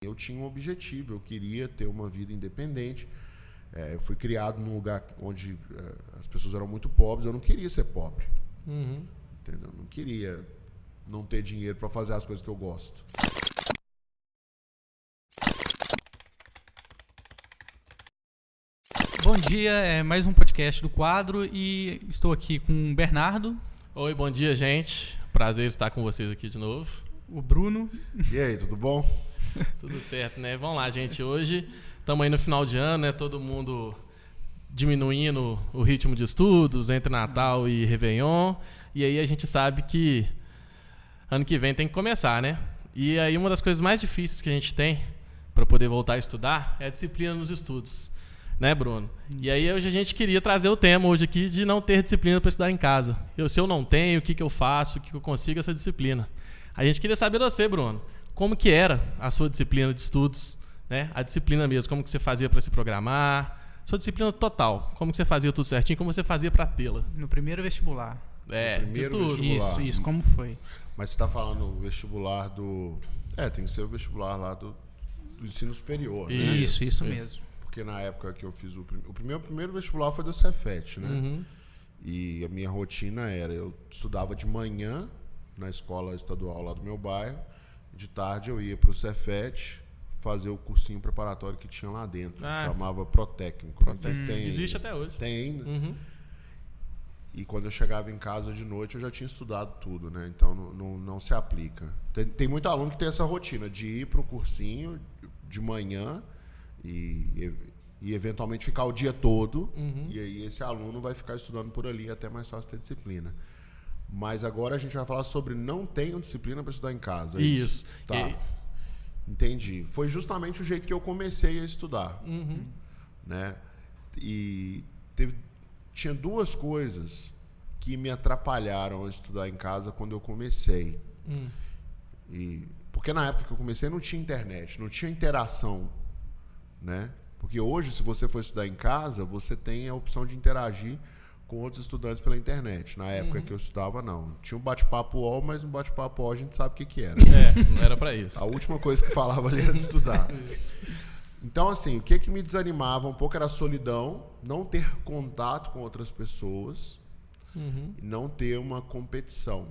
Eu tinha um objetivo, eu queria ter uma vida independente. Eu fui criado num lugar onde as pessoas eram muito pobres, eu não queria ser pobre. Entendeu? Eu não queria não ter dinheiro para fazer as coisas que eu gosto. Bom dia, é mais um podcast do Quadro e estou aqui com o Bernardo. Oi, bom dia, gente. Prazer estar com vocês aqui de novo. O Bruno. E aí, tudo bom? Tudo certo, né? Vamos lá, gente. Hoje estamos aí no final de ano, né? Todo mundo diminuindo o ritmo de estudos entre Natal e Réveillon. E aí a gente sabe que ano que vem tem que começar, né? E aí uma das coisas mais difíceis que a gente tem para poder voltar a estudar é a disciplina nos estudos. Né, Bruno? E aí hoje a gente queria trazer o tema hoje aqui de não ter disciplina para estudar em casa. Se eu não tenho, o que eu faço, o que eu consigo essa disciplina? A gente queria saber de você, Bruno, como que era a sua disciplina de estudos, né? A disciplina mesmo, como que você fazia para se programar, sua disciplina total, como que você fazia tudo certinho, como você fazia para tê-la. No primeiro vestibular. No primeiro de tudo. vestibular. Isso, como foi? Mas você está falando o vestibular do... tem que ser o vestibular lá do ensino superior, né? Isso mesmo. Porque na época que eu fiz o primeiro vestibular foi do Cefet, né? Uhum. E a minha rotina era, eu estudava de manhã na escola estadual lá do meu bairro, de tarde eu ia para o Cefet fazer o cursinho preparatório que tinha lá dentro, chamava Protécnico. Não sei se tem. Existe até hoje. Tem ainda? Uhum. E quando eu chegava em casa de noite eu já tinha estudado tudo, né? Então não se aplica. Tem muito aluno que tem essa rotina de ir para o cursinho de manhã e eventualmente ficar o dia todo, e aí esse aluno vai ficar estudando por ali, até mais fácil ter disciplina. Mas agora a gente vai falar sobre não tenho disciplina para estudar em casa. Isso. Tá. Entendi. Foi justamente o jeito que eu comecei a estudar. Né? E tinha duas coisas que me atrapalharam a estudar em casa quando eu comecei. Porque na época que eu comecei não tinha internet, não tinha interação. Né? Porque hoje, se você for estudar em casa, você tem a opção de interagir com outros estudantes pela internet. Na época que eu estudava, não. Tinha um bate-papo UOL, mas um bate-papo UOL a gente sabe o que era. Não era para isso. A última coisa que falava ali era de estudar. Então, assim, o que me desanimava um pouco era a solidão, não ter contato com outras pessoas, e não ter uma competição.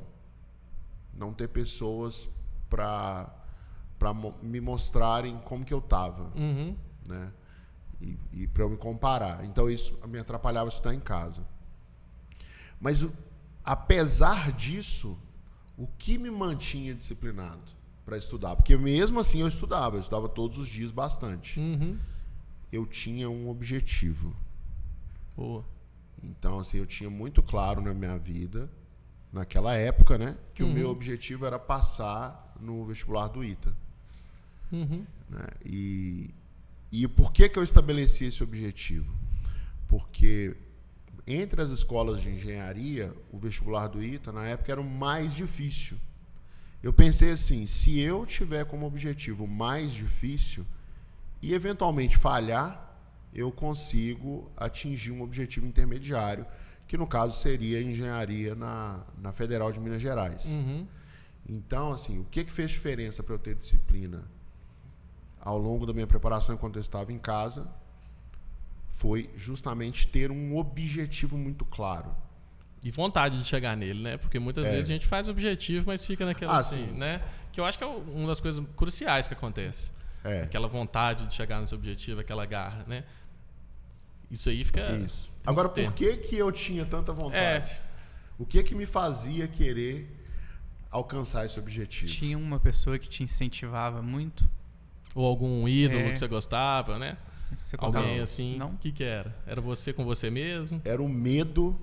Não ter pessoas para me mostrarem como que eu estava. Né? E para eu me comparar. Então isso me atrapalhava a estudar em casa. Mas apesar disso, o que me mantinha disciplinado para estudar? Porque mesmo assim eu estudava todos os dias bastante. Eu tinha um objetivo. Boa. Então assim, eu tinha muito claro na minha vida, naquela época, né, que o meu objetivo era passar no vestibular do ITA. Né? E por que eu estabeleci esse objetivo? Porque entre as escolas de engenharia, o vestibular do ITA, na época, era o mais difícil. Eu pensei assim, se eu tiver como objetivo mais difícil e eventualmente falhar, eu consigo atingir um objetivo intermediário, que no caso seria engenharia na Federal de Minas Gerais. Então, assim, o que fez diferença para eu ter disciplina ao longo da minha preparação enquanto eu estava em casa foi justamente ter um objetivo muito claro. E vontade de chegar nele, né? Porque muitas vezes a gente faz o objetivo, mas fica naquela assim, sim. né? Que eu acho que é uma das coisas cruciais que acontece. Aquela vontade de chegar nesse objetivo, aquela garra, né? Isso aí fica... Isso. Agora, por que eu tinha tanta vontade? O que me fazia querer alcançar esse objetivo? Tinha uma pessoa que te incentivava muito? Ou algum ídolo que você gostava, né? Você Alguém assim. Não? O que era? Era você com você mesmo? Era o medo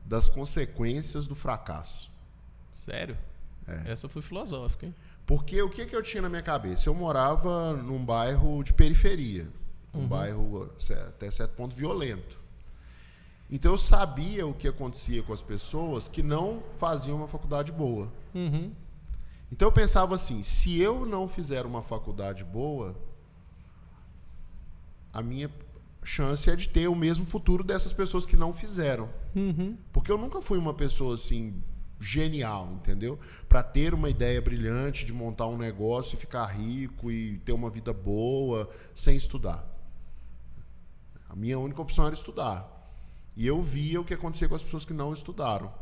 das consequências do fracasso. Sério? Essa foi filosófica, hein? Porque o que eu tinha na minha cabeça? Eu morava num bairro de periferia. Um bairro até certo ponto violento. Então eu sabia o que acontecia com as pessoas que não faziam uma faculdade boa. Então eu pensava assim, se eu não fizer uma faculdade boa, a minha chance é de ter o mesmo futuro dessas pessoas que não fizeram. Porque eu nunca fui uma pessoa assim genial, entendeu? Para ter uma ideia brilhante de montar um negócio e ficar rico e ter uma vida boa sem estudar. A minha única opção era estudar. E eu via o que acontecia com as pessoas que não estudaram.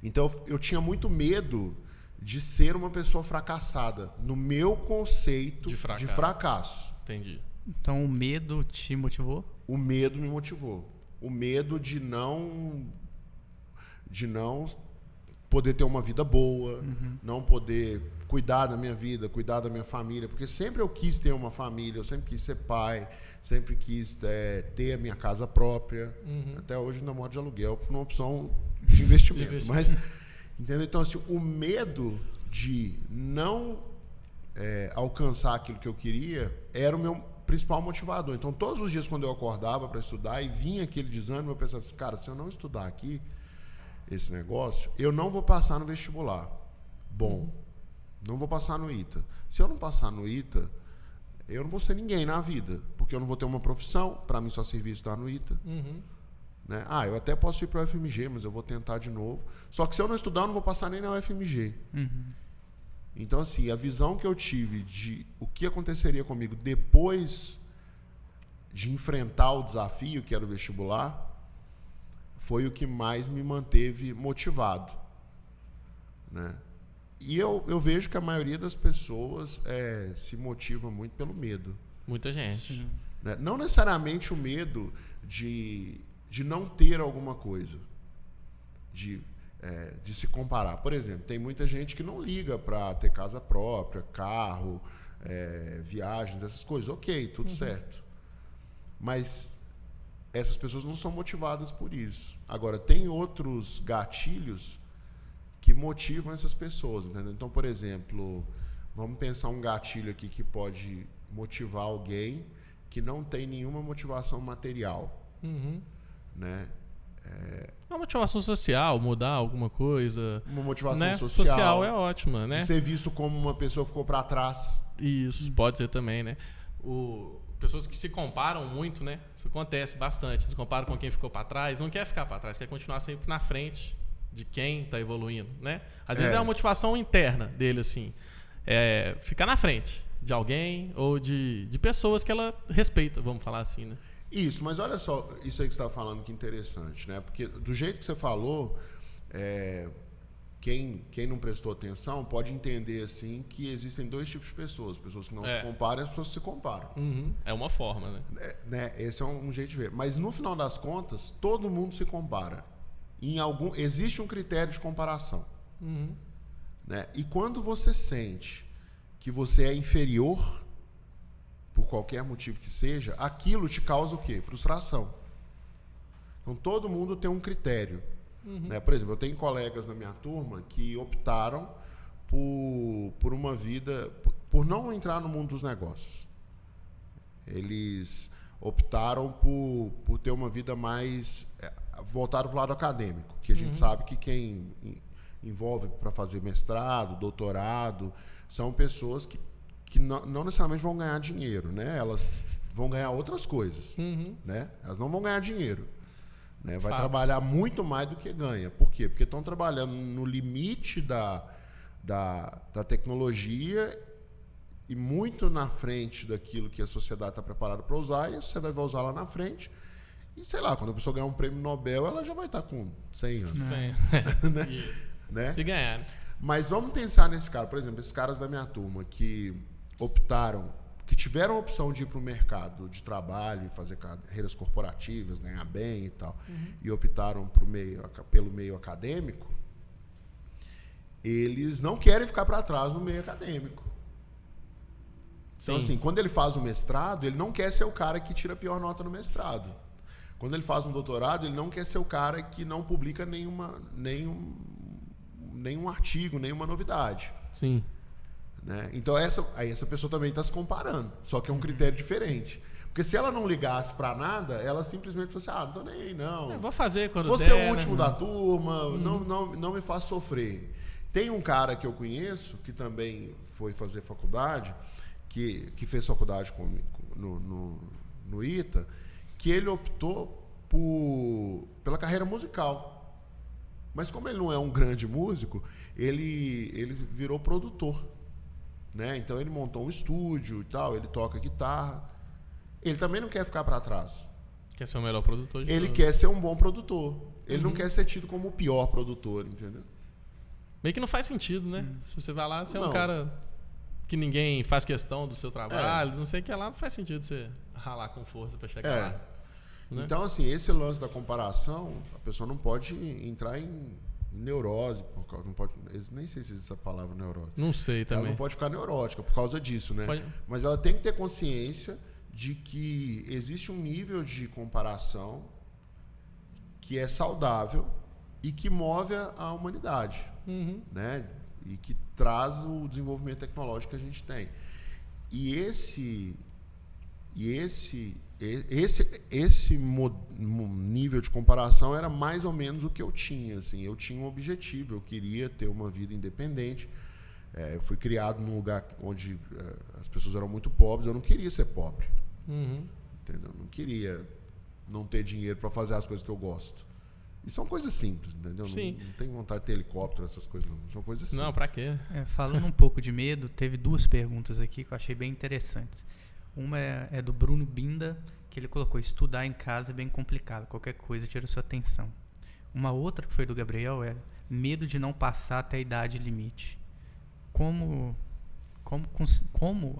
Então eu tinha muito medo de ser uma pessoa fracassada, no meu conceito de fracasso. Entendi. Então o medo te motivou? O medo me motivou. O medo de não poder ter uma vida boa, não poder cuidar da minha vida, cuidar da minha família, porque sempre eu quis ter uma família, eu sempre quis ser pai, sempre quis ter a minha casa própria. Até hoje ainda moro de aluguel, por uma opção de investimento. Mas, entendeu? Então, assim, o medo de não alcançar aquilo que eu queria era o meu principal motivador. Então, todos os dias quando eu acordava para estudar e vinha aquele desânimo, eu pensava assim, cara, se eu não estudar aqui esse negócio, eu não vou passar no vestibular. Bom, não vou passar no ITA. Se eu não passar no ITA, eu não vou ser ninguém na vida, porque eu não vou ter uma profissão, para mim só servir estar no ITA. Né? Eu até posso ir para o UFMG, mas eu vou tentar de novo. Só que se eu não estudar, eu não vou passar nem na UFMG. Então, assim, a visão que eu tive de o que aconteceria comigo depois de enfrentar o desafio, que era o vestibular, foi o que mais me manteve motivado. Né? E eu vejo que a maioria das pessoas se motiva muito pelo medo. Muita gente. Né? Não necessariamente o medo de não ter alguma coisa, de se comparar. Por exemplo, tem muita gente que não liga para ter casa própria, carro, viagens, essas coisas. Ok, tudo certo. Mas essas pessoas não são motivadas por isso. Agora, tem outros gatilhos que motivam essas pessoas, entendeu? Então, por exemplo, vamos pensar um gatilho aqui que pode motivar alguém que não tem nenhuma motivação material. Né? Uma motivação social, mudar alguma coisa. Uma motivação né? social. Social é ótima, né? De ser visto como uma pessoa que ficou para trás. Isso, pode ser também, né? Pessoas que se comparam muito, né? Isso acontece bastante. Se comparam com quem ficou para trás, não quer ficar para trás, quer continuar sempre na frente de quem está evoluindo, né? Às vezes é uma motivação interna dele, assim. Ficar na frente de alguém ou de pessoas que ela respeita, vamos falar assim, né? Isso, mas olha só, isso aí que você está falando que interessante, né? Porque do jeito que você falou, quem não prestou atenção pode entender assim que existem dois tipos de pessoas que não se comparam e as pessoas que se comparam. É uma forma, né? Esse é um jeito de ver. Mas no final das contas, todo mundo se compara. Existe um critério de comparação. Né? E quando você sente que você é inferior, por qualquer motivo que seja, aquilo te causa o quê? Frustração. Então todo mundo tem um critério. Né? Por exemplo, eu tenho colegas na minha turma que optaram por uma vida, por não entrar no mundo dos negócios. Eles optaram por ter uma vida mais voltada para o lado acadêmico, que a gente sabe que quem envolve para fazer mestrado, doutorado, são pessoas que não necessariamente vão ganhar dinheiro, né? Elas vão ganhar outras coisas, né? Elas não vão ganhar dinheiro, né? Vai trabalhar muito mais do que ganha. Por quê? Porque estão trabalhando no limite da tecnologia e muito na frente daquilo que a sociedade está preparada para usar, e a sociedade vai usar lá na frente. E, sei lá, quando a pessoa ganhar um prêmio Nobel, ela já vai estar com 100 anos. né? Se ganhar. Mas vamos pensar nesse cara. Por exemplo, esses caras da minha turma que tiveram a opção de ir para o mercado de trabalho, fazer carreiras corporativas, ganhar bem e tal, e optaram pelo meio acadêmico, eles não querem ficar para trás no meio acadêmico. Então, assim, quando ele faz o mestrado, ele não quer ser o cara que tira a pior nota no mestrado. Quando ele faz um doutorado, ele não quer ser o cara que não publica nenhum artigo, nenhuma novidade. Sim. Né? Então, essa pessoa também está se comparando, só que é um critério diferente. Porque se ela não ligasse para nada, ela simplesmente fosse não tô nem aí, não. Vou fazer quando Você é o último da turma, não me faça sofrer. Tem um cara que eu conheço, que também foi fazer faculdade, que fez faculdade no ITA, que ele optou pela carreira musical. Mas como ele não é um grande músico, ele virou produtor, né? Então ele montou um estúdio e tal, ele toca guitarra. Ele também não quer ficar para trás. Quer ser o melhor produtor de Ele todos. quer ser um bom produtor. Ele não quer ser tido como o pior produtor, entendeu? Meio que não faz sentido, né? Se você vai lá, você é um Não. cara que ninguém faz questão do seu trabalho, não sei o que lá, não faz sentido você ralar com força pra chegar lá. Né? Então, assim, esse lance da comparação, a pessoa não pode entrar em neurose, não pode, nem sei se existe essa palavra neurose. Não sei Ela também. não pode ficar neurótica por causa disso, né? Pode- Mas ela tem que ter consciência de que existe um nível de comparação que é saudável e que move a humanidade, né? E que traz o desenvolvimento tecnológico que a gente tem. E esse nível de comparação era mais ou menos o que eu tinha. Assim, eu tinha um objetivo, eu queria ter uma vida independente. Eu fui criado num lugar onde as pessoas eram muito pobres, eu não queria ser pobre. Entendeu? Não queria não ter dinheiro para fazer as coisas que eu gosto. E são coisas simples, entendeu? Sim. Não tenho vontade de ter helicóptero, essas coisas não. São coisas simples. Não, pra quê? Falando um pouco de medo, teve 2 perguntas aqui que eu achei bem interessantes. Uma é do Bruno Binda, que ele colocou: estudar em casa é bem complicado, qualquer coisa tira sua atenção. Uma outra que foi do Gabriel era medo de não passar até a idade limite. Como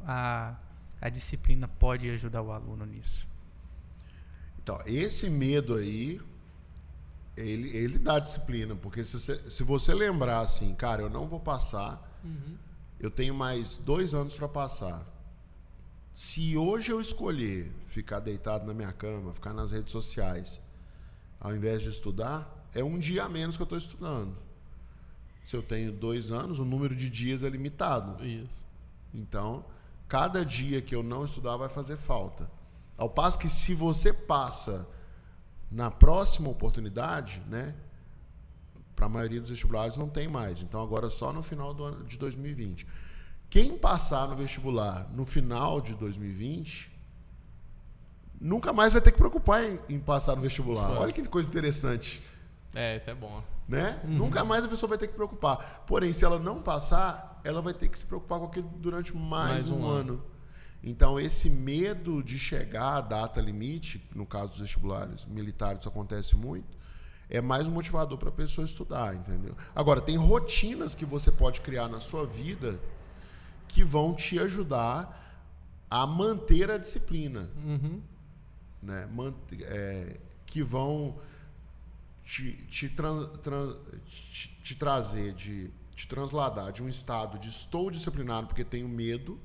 a disciplina pode ajudar o aluno nisso? Então, esse medo aí, ele dá disciplina, porque se você lembrar assim, cara, eu não vou passar, eu tenho mais 2 anos para passar. Se hoje eu escolher ficar deitado na minha cama, ficar nas redes sociais, ao invés de estudar, é um dia a menos que eu estou estudando. Se eu tenho 2 anos, o número de dias é limitado. Isso. Então, cada dia que eu não estudar vai fazer falta. Ao passo que se você passa na próxima oportunidade, né? Para a maioria dos vestibulares não tem mais. Então agora só no final do ano de 2020. Quem passar no vestibular no final de 2020 nunca mais vai ter que preocupar em passar no vestibular. Claro. Olha que coisa interessante, Isso é bom. né? Nunca mais a pessoa vai ter que preocupar. Porém, se ela não passar, ela vai ter que se preocupar com aquilo durante mais um ano. Então, esse medo de chegar à data limite, no caso dos vestibulares militares isso acontece muito, é mais um motivador para a pessoa estudar, entendeu? Agora, tem rotinas que você pode criar na sua vida que vão te ajudar a manter a disciplina, né? Que vão te trazer, te transladar de um estado de estou disciplinado porque tenho medo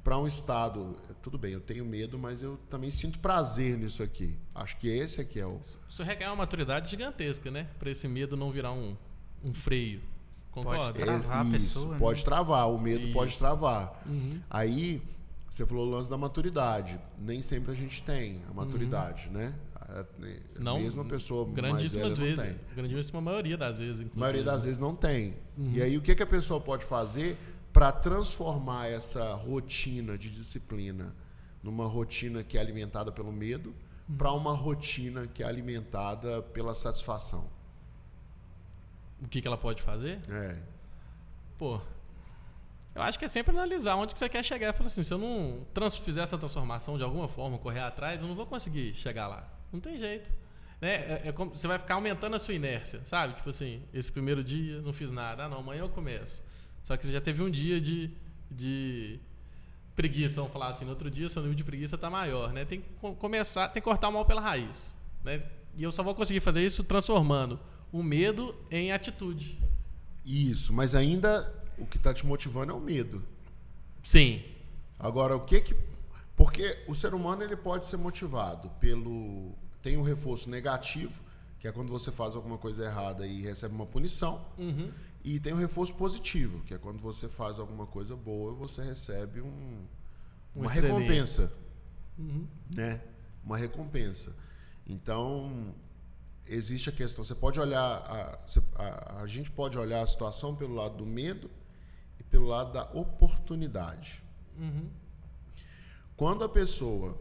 para um estado, tudo bem, eu tenho medo, mas eu também sinto prazer nisso aqui. Acho que esse aqui é o... Isso requer uma maturidade gigantesca, né? Para esse medo não virar um freio. Concorda? Pode travar a pessoa, pode né? travar, o medo Isso. pode travar. Aí, você falou o lance da maturidade. Nem sempre a gente tem a maturidade, né? Não, Mesmo a pessoa mais velha grandíssimas não vezes. tem. Grandíssima maioria das vezes, inclusive. A maioria das vezes não tem. E aí, o que a pessoa pode fazer para transformar essa rotina de disciplina numa rotina que é alimentada pelo medo para uma rotina que é alimentada pela satisfação? O que ela pode fazer? Pô, eu acho que é sempre analisar onde que você quer chegar. Eu falo assim, se eu não fizer essa transformação de alguma forma, correr atrás, eu não vou conseguir chegar lá. Não tem jeito. Né? É como, você vai ficar aumentando a sua inércia, sabe? Tipo assim, esse primeiro dia não fiz nada. Não, amanhã eu começo. Só que você já teve um dia de preguiça, vamos falar assim. No outro dia, seu nível de preguiça está maior, né? Tem que começar, tem que cortar o mal pela raiz, né? E eu só vou conseguir fazer isso transformando o medo em atitude. Isso, mas ainda o que está te motivando é o medo. Sim. Agora, porque o ser humano ele pode ser motivado pelo... Tem um reforço negativo, que é quando você faz alguma coisa errada e recebe uma punição. E tem um reforço positivo, que é quando você faz alguma coisa boa e você recebe uma recompensa. Né? Uma recompensa. Então, existe a questão... Você pode olhar... A gente pode olhar a situação pelo lado do medo e pelo lado da oportunidade. Quando a pessoa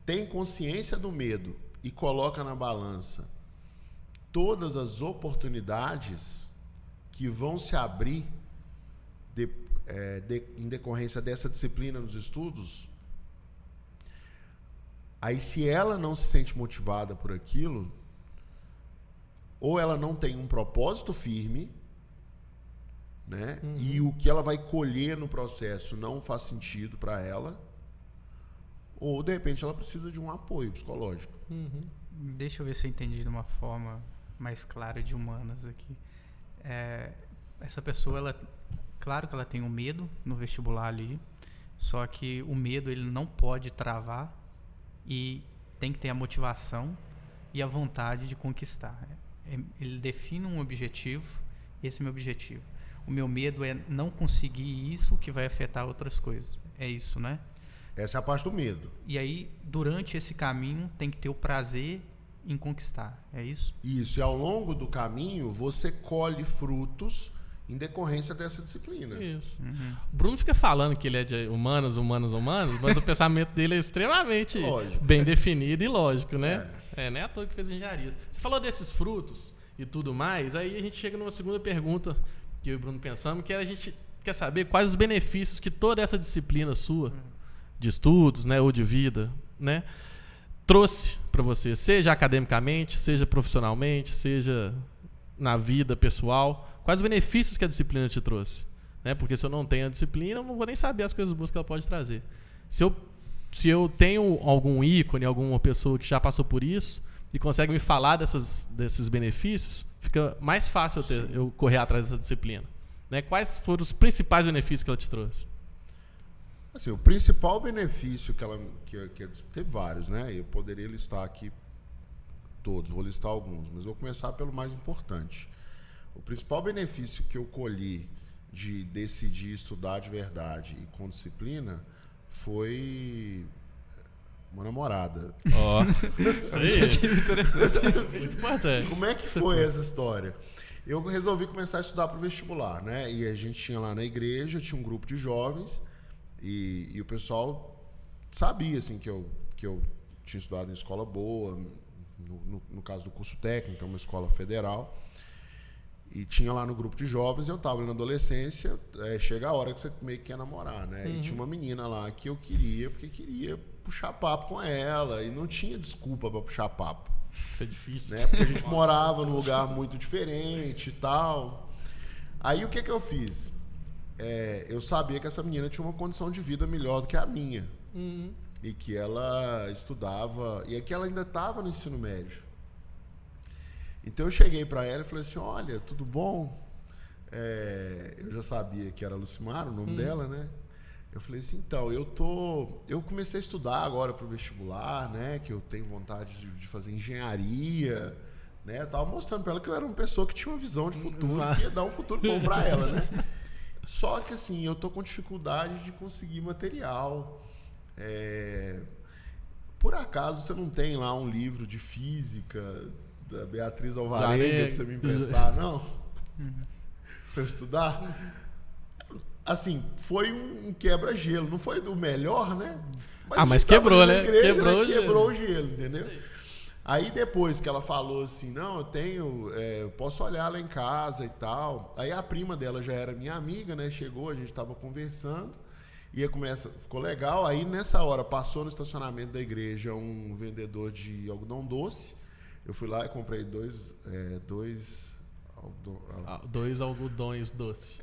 tem consciência do medo e coloca na balança todas as oportunidades que vão se abrir em decorrência dessa disciplina nos estudos, aí se ela não se sente motivada por aquilo, ou ela não tem um propósito firme, né? E o que ela vai colher no processo não faz sentido para ela, ou de repente ela precisa de um apoio psicológico. Deixa eu ver se eu entendi de uma forma mais clara de humanas aqui. Essa pessoa, claro que ela tem um medo no vestibular ali, só que o medo ele não pode travar e tem que ter a motivação e a vontade de conquistar. Ele define um objetivo, esse é o meu objetivo. O meu medo é não conseguir isso que vai afetar outras coisas. É isso, né? Essa é a parte do medo. E aí, durante esse caminho, tem que ter o prazer em conquistar. É isso? Isso. E ao longo do caminho, você colhe frutos em decorrência dessa disciplina. Isso. O Bruno fica falando que ele é de humanas, mas o pensamento dele é extremamente bem definido e lógico, né? Não é à toa que fez engenharia. Você falou desses frutos e tudo mais, aí a gente chega numa segunda pergunta que eu e o Bruno pensamos, que a gente quer saber quais os benefícios que toda essa disciplina sua, de estudos, né, ou de vida, né, trouxe para você, seja academicamente, seja profissionalmente, seja na vida pessoal. Quais os benefícios que a disciplina te trouxe? Né? Porque se eu não tenho a disciplina, eu não vou nem saber as coisas boas que ela pode trazer. Se eu tenho algum ícone, alguma pessoa que já passou por isso e consegue me falar desses benefícios, fica mais fácil eu correr atrás dessa disciplina. Né? Quais foram os principais benefícios que ela te trouxe? Assim, o principal benefício que teve vários, né? Eu poderia listar aqui todos, vou listar alguns, mas vou começar pelo mais importante. O principal benefício que eu colhi de decidir estudar de verdade e com disciplina foi uma namorada. Isso aí. Muito importante. Como é que foi essa história? Eu resolvi começar a estudar para o vestibular, né? E a gente tinha lá na igreja, tinha um grupo de jovens e o pessoal sabia, assim, que eu tinha estudado em escola boa, no caso do curso técnico, uma escola federal. E tinha lá no grupo de jovens, eu estava na adolescência, chega a hora que você meio que quer namorar, né? E tinha uma menina lá que eu queria, porque queria puxar papo com ela, e não tinha desculpa para puxar papo. Isso é difícil. Né? Porque a gente morava num lugar muito diferente e tal. Aí o que eu fiz? Eu sabia que essa menina tinha uma condição de vida melhor do que a minha. E que ela estudava, e que ela ainda estava no ensino médio. Então eu cheguei para ela e falei assim, olha, tudo bom? Eu já sabia que era Lucimara, o nome dela, né? Eu falei assim, então, eu comecei a estudar agora para o vestibular, né? Que eu tenho vontade de fazer engenharia, né? Eu tava mostrando para ela que eu era uma pessoa que tinha uma visão de futuro, que ia dar um futuro bom para ela, né? Só que assim, eu tô com dificuldade de conseguir material. Por acaso você não tem lá um livro de física da Beatriz Alvarenga pra você me emprestar, não? Pra eu estudar? Assim, foi um quebra-gelo. Não foi do melhor, né? Mas quebrou, né? Igreja, quebrou o gelo, entendeu? Aí depois que ela falou assim, não, eu posso olhar lá em casa e tal. Aí a prima dela já era minha amiga, né? Chegou, a gente tava conversando. Ficou legal. Aí nessa hora passou no estacionamento da igreja um vendedor de algodão doce. Eu fui lá e comprei dois algodões doces.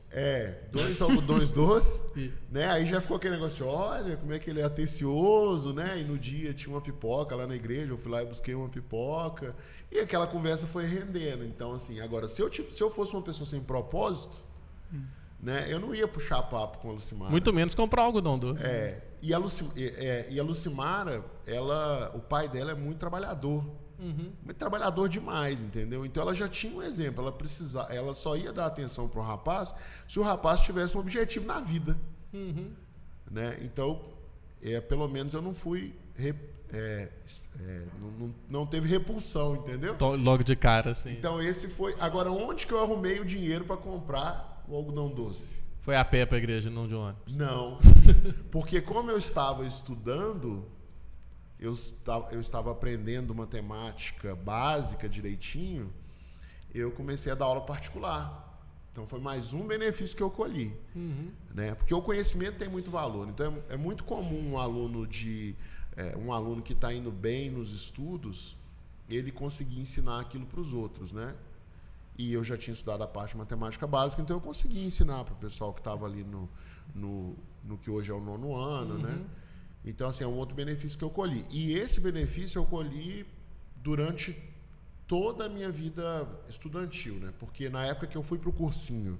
Dois algodões doces, né? Aí já ficou aquele negócio, olha como é que ele é atencioso, né? E no dia tinha uma pipoca lá na igreja, eu fui lá e busquei uma pipoca. E aquela conversa foi rendendo. Então, assim, agora, se eu fosse uma pessoa sem propósito, né? Eu não ia puxar papo com a Lucimara. Muito menos comprar algodão doce. E a Lucimara, o pai dela é muito trabalhador. Muito trabalhador demais, entendeu? Então ela já tinha um exemplo. Ela só ia dar atenção para o rapaz se o rapaz tivesse um objetivo na vida. Né? Então, pelo menos eu não fui. Não teve repulsão, entendeu? Logo de cara, assim. Então esse foi. Agora, onde que eu arrumei o dinheiro para comprar o algodão doce? Foi a pé para a igreja, não de ônibus? Não. Porque como eu estava estudando, eu estava aprendendo matemática básica direitinho, eu comecei a dar aula particular. Então foi mais um benefício que eu colhi. Né? Porque o conhecimento tem muito valor. Então é muito comum um aluno que está indo bem nos estudos, ele conseguir ensinar aquilo para os outros, né? E eu já tinha estudado a parte de matemática básica, então eu consegui ensinar para o pessoal que estava ali no que hoje é o 9º ano, né? Então, assim, é um outro benefício que eu colhi. E esse benefício eu colhi durante toda a minha vida estudantil, né? Porque na época que eu fui para o cursinho,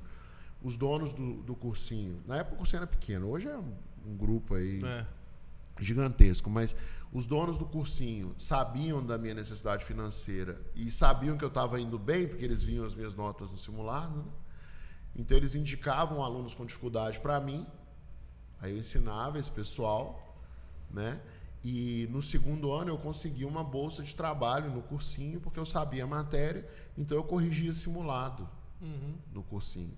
os donos do cursinho, na época o cursinho era pequeno, hoje é um grupo aí gigantesco, mas os donos do cursinho sabiam da minha necessidade financeira e sabiam que eu estava indo bem, porque eles viam as minhas notas no simulado, né? Então eles indicavam alunos com dificuldade para mim, aí eu ensinava esse pessoal, né? E no 2º ano eu consegui uma bolsa de trabalho no cursinho, porque eu sabia a matéria, então eu corrigia simulado no cursinho.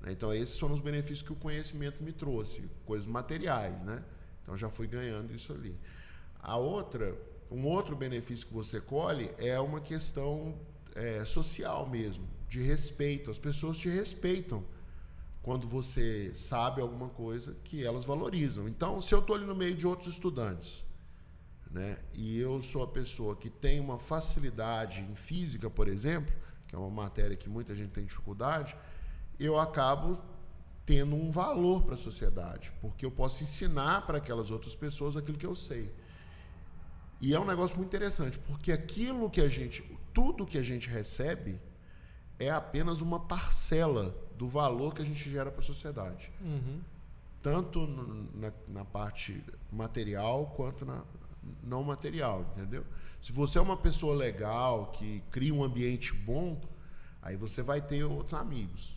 Então esses foram os benefícios que o conhecimento me trouxe, coisas materiais, né? Então já fui ganhando isso ali. Um outro benefício que você colhe é uma questão social mesmo, de respeito. As pessoas te respeitam quando você sabe alguma coisa que elas valorizam. Então, se eu estou ali no meio de outros estudantes, né, e eu sou a pessoa que tem uma facilidade em física, por exemplo, que é uma matéria que muita gente tem dificuldade, eu acabo tendo um valor para a sociedade, porque eu posso ensinar para aquelas outras pessoas aquilo que eu sei. E é um negócio muito interessante, porque tudo que a gente recebe é apenas uma parcela do valor que a gente gera para a sociedade. Tanto na parte material quanto na não material, entendeu? Se você é uma pessoa legal, que cria um ambiente bom, aí você vai ter outros amigos.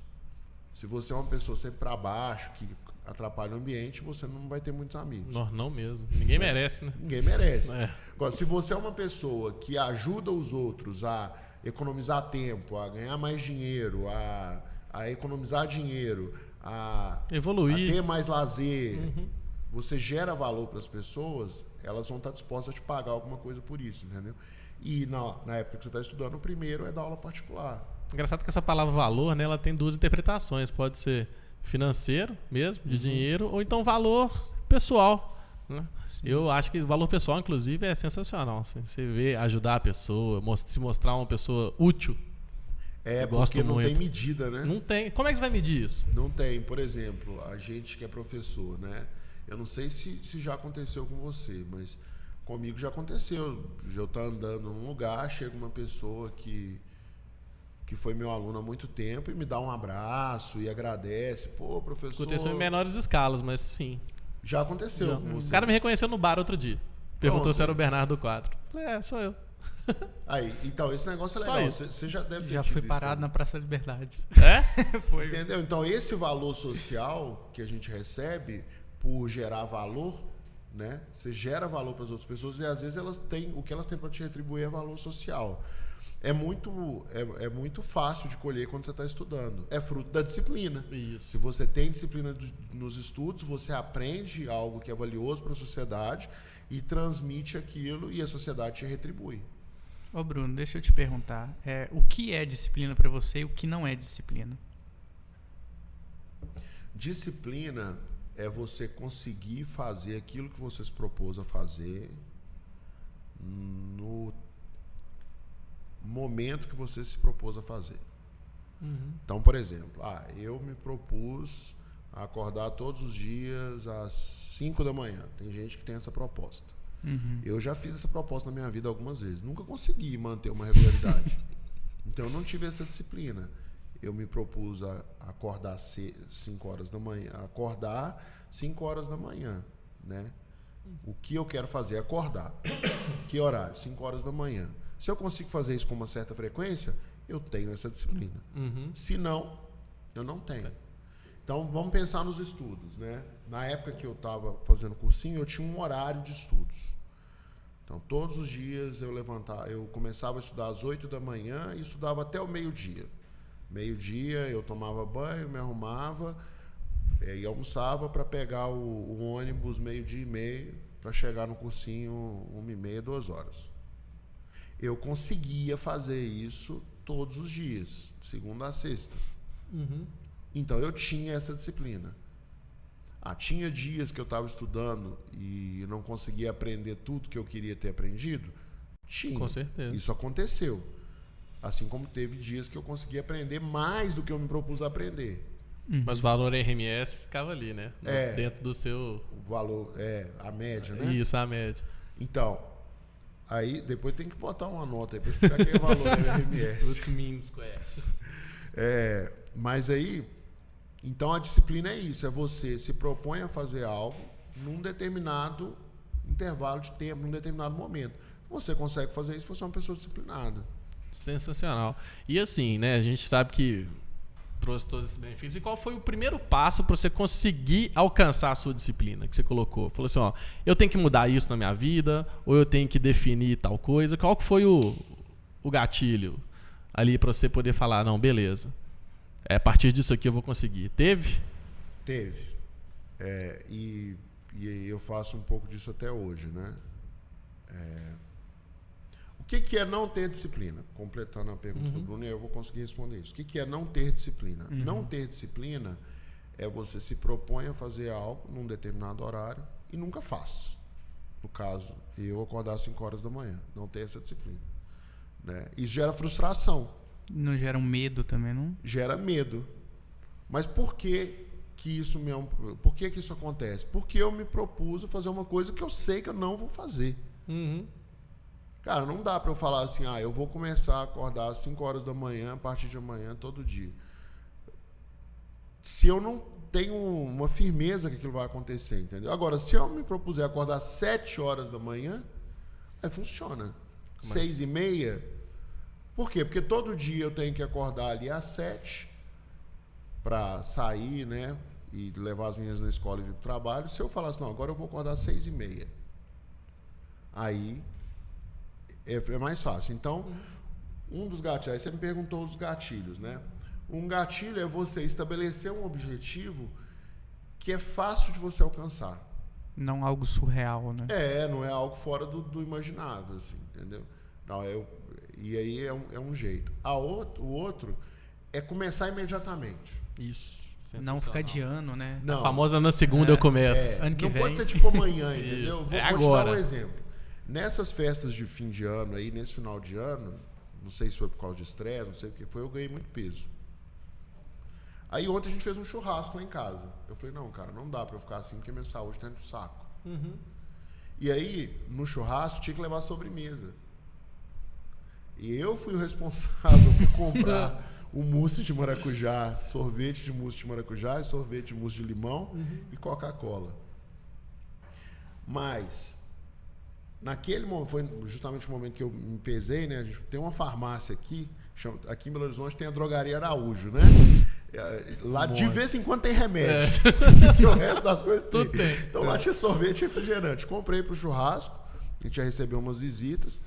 Se você é uma pessoa sempre para baixo, que atrapalha o ambiente, você não vai ter muitos amigos. Não mesmo. Ninguém merece, né? Ninguém merece. Agora, se você é uma pessoa que ajuda os outros a economizar tempo, a ganhar mais dinheiro, a economizar dinheiro, a evoluir, a ter mais lazer, você gera valor para as pessoas, elas vão estar dispostas a te pagar alguma coisa por isso, entendeu? E na época que você está estudando, o primeiro é dar aula particular. Engraçado que essa palavra valor, né, ela tem duas interpretações. Pode ser financeiro mesmo, de dinheiro, ou então valor pessoal, né? Eu acho que o valor pessoal, inclusive, é sensacional. Assim, você vê ajudar a pessoa, se mostrar uma pessoa útil. Porque não tem medida, né? Não tem. Como é que você vai medir isso? Não tem. Por exemplo, a gente que é professor, né? Eu não sei se já aconteceu com você, mas comigo já aconteceu. Eu estou andando num lugar, chega uma pessoa que foi meu aluno há muito tempo e me dá um abraço e agradece. Pô, professor... Aconteceu em menores escalas, mas sim. Já aconteceu com você. O cara me reconheceu no bar outro dia. Perguntou se era o Bernardo do Quadro. Falei, sou eu. Aí, então, esse negócio é legal. Você já deve ter Já fui parado na Praça da Liberdade. Foi. Entendeu? Então, esse valor social que a gente recebe por gerar valor, né? Você gera valor para as outras pessoas e às vezes o que elas têm para te retribuir é valor social. É muito fácil de colher quando você está estudando. É fruto da disciplina. Isso. Se você tem disciplina nos estudos, você aprende algo que é valioso para a sociedade e transmite aquilo e a sociedade te retribui. Ô Bruno, deixa eu te perguntar. O que é disciplina para você e o que não é disciplina? Disciplina é você conseguir fazer aquilo que você se propôs a fazer no momento que você se propôs a fazer. Então, por exemplo, eu me propus a acordar todos os dias às 5 da manhã. Tem gente que tem essa proposta. Eu já fiz essa proposta na minha vida algumas vezes. Nunca consegui manter uma regularidade. Então, eu não tive essa disciplina. Eu me propus a acordar 5 horas da manhã. Acordar 5 horas da manhã, né? O que eu quero fazer? Acordar. Que horário? 5 horas da manhã. Se eu consigo fazer isso com uma certa frequência, eu tenho essa disciplina. Se não, eu não tenho. Então, vamos pensar nos estudos, né? Na época que eu estava fazendo cursinho, eu tinha um horário de estudos. Então, todos os dias eu começava a estudar às 8 da manhã e estudava até o meio-dia. Meio-dia eu tomava banho, me arrumava e almoçava para pegar o ônibus 12:30 para chegar no cursinho 1:30, 2 horas. Eu conseguia fazer isso todos os dias, de segunda a sexta. Então eu tinha essa disciplina. Tinha dias que eu estava estudando e não conseguia aprender tudo que eu queria ter aprendido? Tinha. Com certeza. Isso aconteceu. Assim como teve dias que eu consegui aprender mais do que eu me propus a aprender. Mas o valor RMS ficava ali, né? Dentro do seu... O valor, a média, né? Isso, a média. Então, aí depois tem que botar uma nota aí para explicar que é o valor do RMS. Root mean square. Mas aí, então a disciplina é isso, é você se propõe a fazer algo num determinado intervalo de tempo, num determinado momento. Você consegue fazer isso se você é uma pessoa disciplinada. Sensacional. E assim, né, a gente sabe que trouxe todos esses benefícios. E qual foi o primeiro passo para você conseguir alcançar a sua disciplina que você colocou? Falou assim, eu tenho que mudar isso na minha vida, ou eu tenho que definir tal coisa. Qual que foi o gatilho ali para você poder falar, não, beleza, a partir disso aqui eu vou conseguir? Teve? Teve. E eu faço um pouco disso até hoje, né? O que é não ter disciplina? Completando a pergunta do Bruno, eu vou conseguir responder isso. O que é não ter disciplina? Não ter disciplina é você se propõe a fazer algo num determinado horário e nunca faz. No caso, eu acordar às 5 horas da manhã. Não ter essa disciplina. Né? Isso gera frustração. Não gera um medo também, não? Gera medo. Mas por que isso por que isso acontece? Porque eu me propus a fazer uma coisa que eu sei que eu não vou fazer. Cara, não dá para eu falar assim, eu vou começar a acordar às 5 horas da manhã, a partir de amanhã, todo dia. Se eu não tenho uma firmeza que aquilo vai acontecer, entendeu? Agora, se eu me propuser acordar às 7 horas da manhã, aí funciona. 6h30. Por quê? Porque todo dia eu tenho que acordar ali às 7 para sair, né? E levar as meninas na escola e vir para o trabalho. Se eu falar assim, não, agora eu vou acordar às 6h30. Aí é mais fácil. Então, um dos gatilhos... Aí você me perguntou os gatilhos, né? Um gatilho é você estabelecer um objetivo que é fácil de você alcançar. Não algo surreal, né? Não é algo fora do imaginável, assim, entendeu? Não, e aí é um jeito. O outro é começar imediatamente. Isso. Não ficar adiando, né? A famosa na segunda eu começo. Ano que não vem. pode ser tipo amanhã, entendeu? Vou te agora. dar um exemplo. Nessas festas de fim de ano aí, nesse final de ano, não sei se foi por causa de estresse, não sei o que foi, eu ganhei muito peso. Aí ontem a gente fez um churrasco lá em casa. Eu falei, não, cara, não dá pra eu ficar assim porque minha saúde tá no saco. E aí, no churrasco, tinha que levar sobremesa. E eu fui o responsável por comprar o mousse de maracujá, sorvete de mousse de maracujá, sorvete de mousse de limão e Coca-Cola. Mas, naquele momento, foi justamente o momento que eu me pesei, né? A gente tem uma farmácia aqui, aqui em Belo Horizonte tem a Drogaria Araújo, né? Lá de vez em quando tem remédio. E o resto das coisas tudo tem. Então lá tinha sorvete e refrigerante. Comprei pro churrasco, a gente já recebeu umas visitas.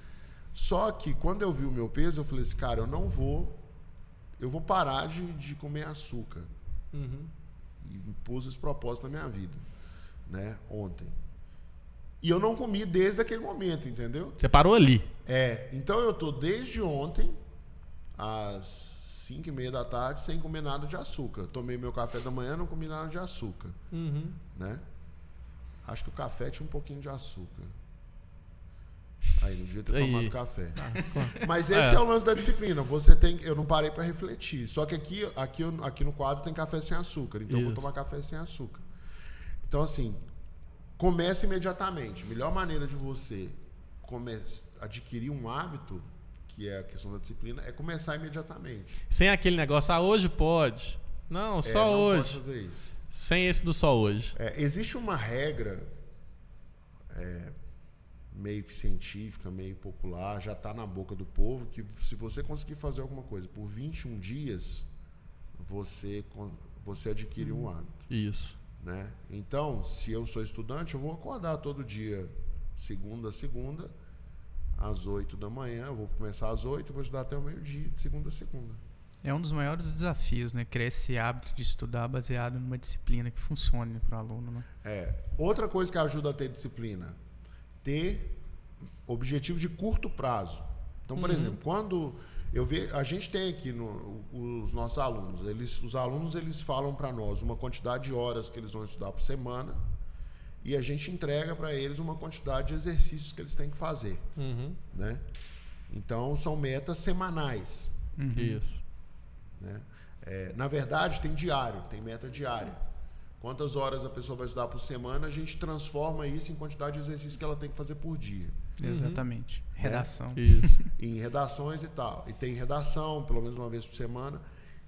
Só que quando eu vi o meu peso, eu falei assim, cara, eu vou parar de comer açúcar. E pus esse propósito na minha vida, né? Ontem. E eu não comi desde aquele momento, entendeu? Você parou ali. Então eu tô desde ontem, às 5h30 da tarde, sem comer nada de açúcar. Tomei meu café da manhã, não comi nada de açúcar. Né? Acho que o café tinha um pouquinho de açúcar. Aí não devia ter tomado café. Mas esse é o lance da disciplina. Eu não parei para refletir. Só que aqui no quadro tem café sem açúcar. Então eu vou tomar café sem açúcar. Então, assim, comece imediatamente. A melhor maneira de você adquirir um hábito, que é a questão da disciplina, é começar imediatamente. Sem aquele negócio, hoje pode. Não, só não hoje. Pode fazer isso. Sem esse do só hoje. Existe uma regra meio que científica, meio popular, já está na boca do povo, que se você conseguir fazer alguma coisa por 21 dias, você adquire um hábito. Isso. Né? Então, se eu sou estudante, eu vou acordar todo dia, segunda a segunda, às 8 da manhã, eu vou começar às 8 e vou estudar até o meio-dia, de segunda a segunda. É um dos maiores desafios, né? Criar esse hábito de estudar baseado numa disciplina que funcione para o aluno. Né? Outra coisa que ajuda a ter disciplina, ter objetivo de curto prazo. Então, por exemplo, quando A gente tem aqui os nossos alunos. Os alunos eles falam para nós uma quantidade de horas que eles vão estudar por semana e a gente entrega para eles uma quantidade de exercícios que eles têm que fazer. Né? Então, são metas semanais. Isso. Né? Na verdade, tem meta diária. Quantas horas a pessoa vai estudar por semana, a gente transforma isso em quantidade de exercícios que ela tem que fazer por dia. Exatamente. Redação. Isso. Em redações e tal. E tem redação, pelo menos uma vez por semana.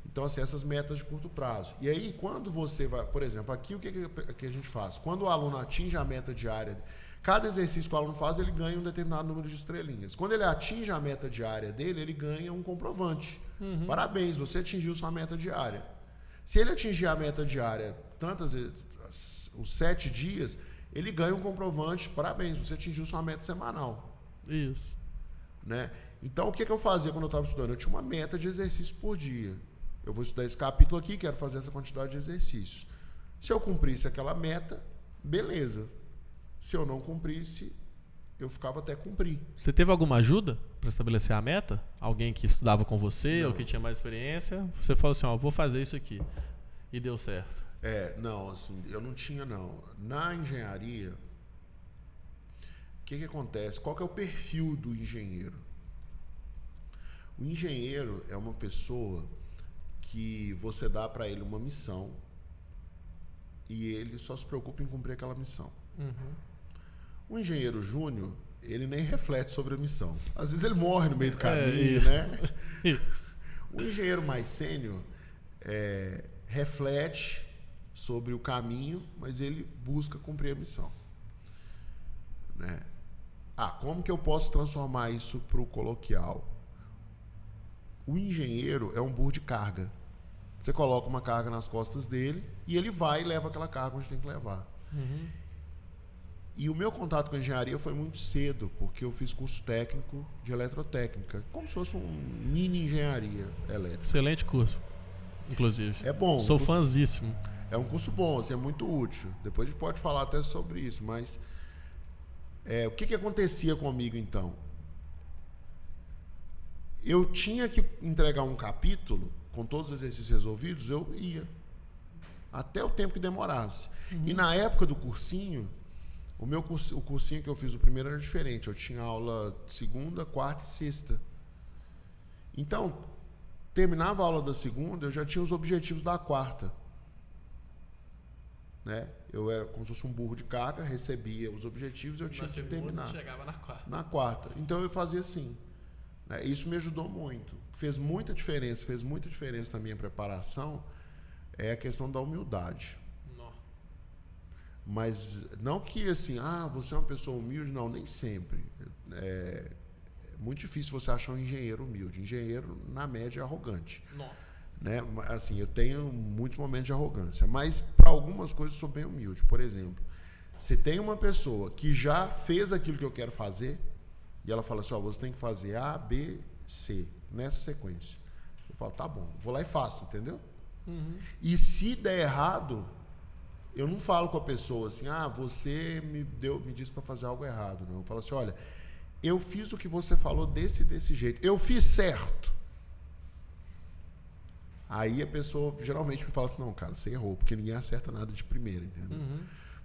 Então, assim, essas metas de curto prazo. E aí, quando você vai... Por exemplo, aqui o que a gente faz? Quando o aluno atinge a meta diária, cada exercício que o aluno faz, ele ganha um determinado número de estrelinhas. Quando ele atinge a meta diária dele, ele ganha um comprovante. Parabéns, você atingiu sua meta diária. Se ele atingir a meta diária os 7 dias, ele ganha um comprovante. Parabéns, você atingiu sua meta semanal. Isso. Né? Então, o que eu fazia quando eu estava estudando? Eu tinha uma meta de exercício por dia. Eu vou estudar esse capítulo aqui, quero fazer essa quantidade de exercícios. Se eu cumprisse aquela meta, beleza. Se eu não cumprisse, eu ficava até cumprir. Você teve alguma ajuda para estabelecer a meta? Alguém que estudava com você Não. ou que tinha mais experiência? Você falou assim, vou fazer isso aqui. E deu certo. Não, assim, eu não tinha, não. Na engenharia, o que acontece? Qual que é o perfil do engenheiro? O engenheiro é uma pessoa que você dá para ele uma missão e ele só se preocupa em cumprir aquela missão. O engenheiro júnior, ele nem reflete sobre a missão. Às vezes ele morre no meio do caminho, né? O engenheiro mais sênior reflete sobre o caminho, mas ele busca cumprir a missão. Né? Como que eu posso transformar isso para o coloquial? O engenheiro é um burro de carga. Você coloca uma carga nas costas dele e ele vai e leva aquela carga onde tem que levar. E o meu contato com a engenharia foi muito cedo, porque eu fiz curso técnico de eletrotécnica, como se fosse um mini engenharia elétrica. Excelente curso, inclusive. É bom. Sou fãzíssimo. É um curso bom, assim, é muito útil. Depois a gente pode falar até sobre isso, mas o que acontecia comigo então? Eu tinha que entregar um capítulo com todos os exercícios resolvidos, eu ia. Até o tempo que demorasse. E na época do cursinho, o cursinho que eu fiz o primeiro era diferente. Eu tinha aula segunda, quarta e sexta. Então, terminava a aula da segunda, eu já tinha os objetivos da quarta. Né? Eu era como se fosse um burro de carga, recebia os objetivos e eu tinha que terminar. Chegava na quarta. Na quarta. Então eu fazia assim. Né? Isso me ajudou muito. Fez muita diferença na minha preparação a questão da humildade. Não. Mas não que assim, você é uma pessoa humilde, não, nem sempre. É muito difícil você achar um engenheiro humilde. Engenheiro, na média, é arrogante. Não. Né? Assim, eu tenho muitos momentos de arrogância, mas para algumas coisas eu sou bem humilde. Por exemplo, se tem uma pessoa que já fez aquilo que eu quero fazer e ela fala assim, você tem que fazer A, B, C, nessa sequência. Eu falo, tá bom, vou lá e faço, entendeu? E se der errado, eu não falo com a pessoa assim, você me disse para fazer algo errado. Não. Eu falo assim, olha, eu fiz o que você falou desse jeito, eu fiz certo. Aí a pessoa geralmente me fala assim, não, cara, você errou, porque ninguém acerta nada de primeira, entendeu?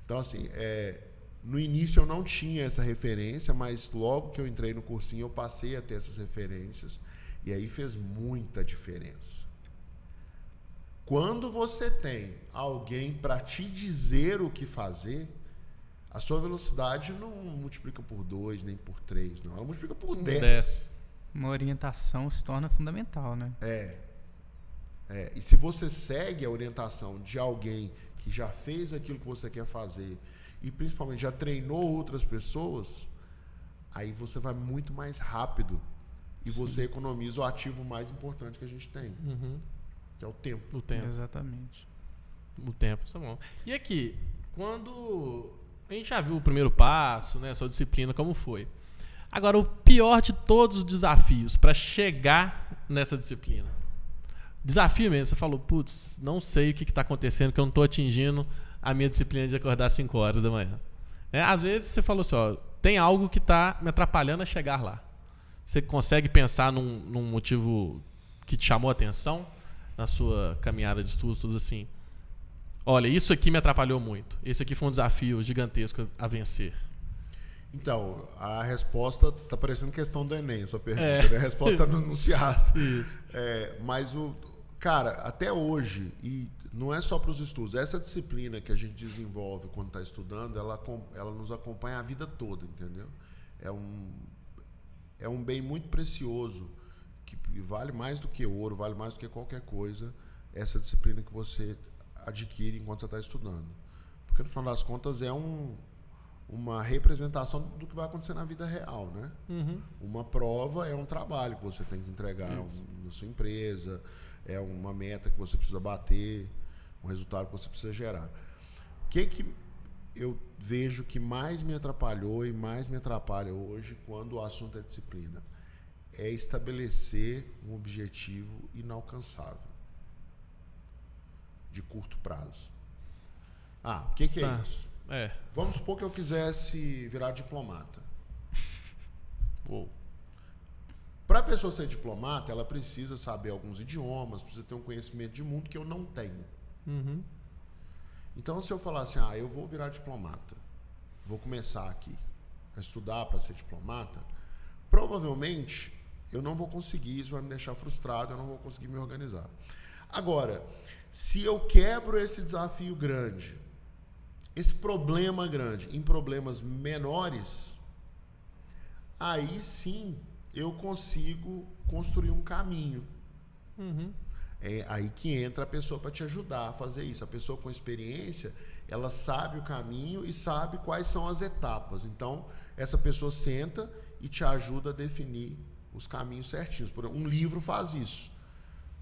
Então, assim, no início eu não tinha essa referência, mas logo que eu entrei no cursinho eu passei a ter essas referências e aí fez muita diferença. Quando você tem alguém para te dizer o que fazer, a sua velocidade não multiplica por 2, nem por 3, não. Ela multiplica por 10. Uma orientação se torna fundamental, né? E se você segue a orientação de alguém que já fez aquilo que você quer fazer e principalmente já treinou outras pessoas, aí você vai muito mais rápido e você economiza o ativo mais importante que a gente tem, que é o tempo. O tempo. Exatamente. O tempo, isso é bom. E aqui, quando a gente já viu o primeiro passo, né, sua disciplina, como foi? Agora, o pior de todos os desafios para chegar nessa disciplina. Desafio mesmo, você falou, putz, não sei o que está acontecendo, que eu não estou atingindo a minha disciplina de acordar às 5 horas da manhã. Às vezes você falou assim, tem algo que está me atrapalhando a chegar lá. Você consegue pensar num motivo que te chamou a atenção na sua caminhada de estudos, tudo assim? Olha, isso aqui me atrapalhou muito. Esse aqui foi um desafio gigantesco a vencer. Então, a resposta tá parecendo questão do Enem, sua pergunta, né? A resposta no enunciado. Isso. Mas, cara, até hoje, e não é só para os estudos, essa disciplina que a gente desenvolve quando está estudando, ela nos acompanha a vida toda, entendeu? É um bem muito precioso, que vale mais do que ouro, vale mais do que qualquer coisa, essa disciplina que você adquire enquanto você está estudando. Porque, no final das contas, é uma representação do que vai acontecer na vida real, né? Uhum. Uma prova é um trabalho que você tem que entregar na sua empresa, é uma meta que você precisa bater, um resultado que você precisa gerar. O que eu vejo que mais me atrapalhou e mais me atrapalha hoje quando o assunto é disciplina? É estabelecer um objetivo inalcançável, de curto prazo. O que é isso? Vamos supor que eu quisesse virar diplomata. Para a pessoa ser diplomata, ela precisa saber alguns idiomas, precisa ter um conhecimento de mundo que eu não tenho. Uhum. Então, se eu falar assim, eu vou virar diplomata, vou começar aqui a estudar para ser diplomata, provavelmente eu não vou conseguir, isso vai me deixar frustrado, eu não vou conseguir me organizar. Agora, se eu quebro esse desafio grande, esse problema grande, em problemas menores, aí sim eu consigo construir um caminho. Uhum. É aí que entra a pessoa para te ajudar a fazer isso. A pessoa com experiência, ela sabe o caminho e sabe quais são as etapas. Então, essa pessoa senta e te ajuda a definir os caminhos certinhos. Por exemplo, um livro faz isso.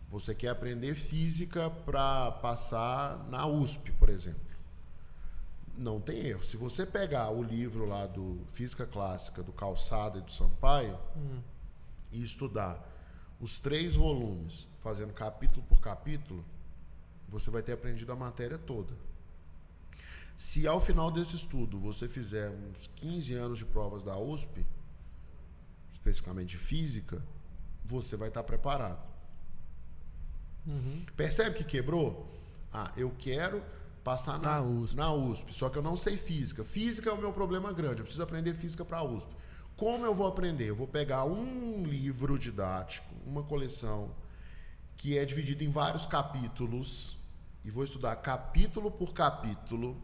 Você quer aprender física para passar na USP, por exemplo. Não tem erro. Se você pegar o livro lá do Física Clássica, do Calçada e do Sampaio, e estudar os 3 volumes, fazendo capítulo por capítulo, você vai ter aprendido a matéria toda. Se ao final desse estudo você fizer uns 15 anos de provas da USP, especificamente de física, você vai estar preparado. Uhum. Percebe que quebrou? Eu quero passar na USP, só que eu não sei física. Física é o meu problema grande, eu preciso aprender física para a USP. Como eu vou aprender? Eu vou pegar um livro didático, uma coleção, que é dividido em vários capítulos, e vou estudar capítulo por capítulo,